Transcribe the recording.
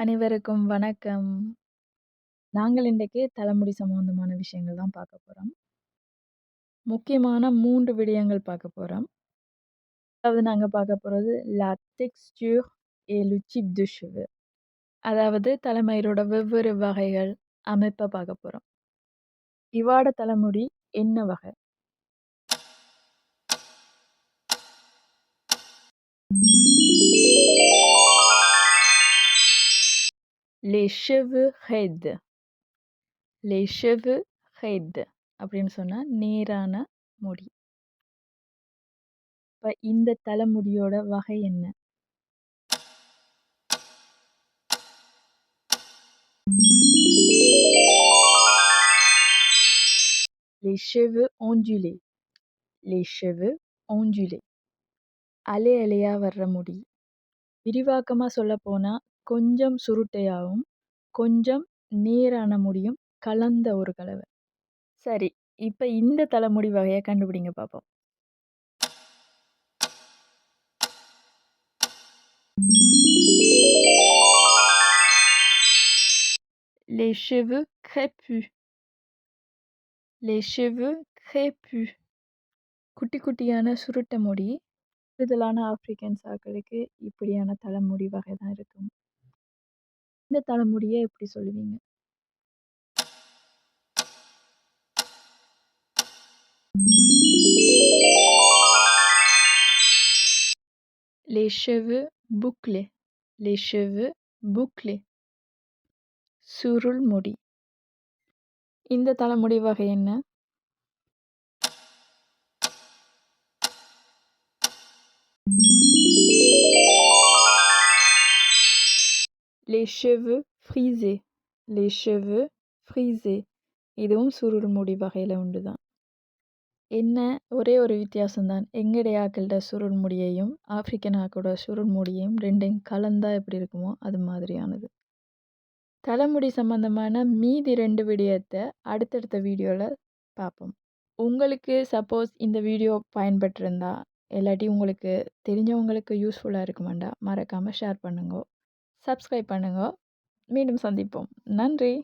அனைவருக்கும் வணக்கம். நாங்கள் இன்றைக்கு தலைமுடி சம்மந்தமான விஷயங்கள் தான் பார்க்க போறோம். முக்கியமான 3 விடயங்கள் பார்க்க போறோம். அதாவது நாங்க பார்க்க போறது "La texture et le type de cheveux" அதாவது தலைமயிரோட வெவ்வேறு வகைகள், அமைப்ப பார்க்க போறோம். இவாட தலைமுடி என்ன வகை? Les cheveux raides. Les cheveux raides அப்படின்னு சொன்னா நேரான முடி. இப்ப இந்த தலைமுடியோட வகை என்ன? Les cheveux ondulés. Les cheveux ondulés. அலை அலையா வர்ற முடி. விரிவாக்கமா சொல்லப்போனா, கொஞ்சம் சுருட்டையாவும், கொஞ்சம் நேரான முடியும் கலந்த ஒரு கலவை. சரி, இப்ப இந்த தலைமுடி வகைய கண்டுபிடிங்க பாப்போம். Les cheveux crépus. Les cheveux crépus. குட்டி குட்டியான சுருட்ட முடி. கூடுதலான ஆப்பிரிக்கன்ஸ் ஆட்களுக்கு இப்படியான தலைமுடி வகை தான் இருக்கும். இந்த தலைமுடிய எப்படி சொல்லுவீங்க? Les cheveux bouclés. Les cheveux bouclés. சுருள் முடி. இந்த தலைமுடி வகை என்ன? Les cheveux frisés. Les cheveux frisés. இதுவும் சுருள் முடி வகையில உண்டுதான். என்ன ஒரே ஒரு வித்தியாசம் தான். எங்களுடைய ஆக்கள்ட சுருள் முடியையும் ஆப்பிரிக்கன் ஆக்கோட சுருள் முடியையும் ரெண்டையும் கலந்தா எப்படி இருக்குமோ அது மாதிரியானது. தலைமுடி சம்பந்தமான மீதி 2 விடயத்தை அடுத்தடுத்த வீடியோவில் பார்ப்போம். உங்களுக்கு சப்போஸ் இந்த வீடியோ பயன்பட்டிருந்தா இல்லாட்டி உங்களுக்கு தெரிஞ்சவங்களுக்கு யூஸ்ஃபுல்லாக இருக்குமாண்டா மறக்காமல் ஷேர் பண்ணுங்க, சப்ஸ்கிரைப் பண்ணுங்க. மீண்டும் சந்திப்போம். நன்றி.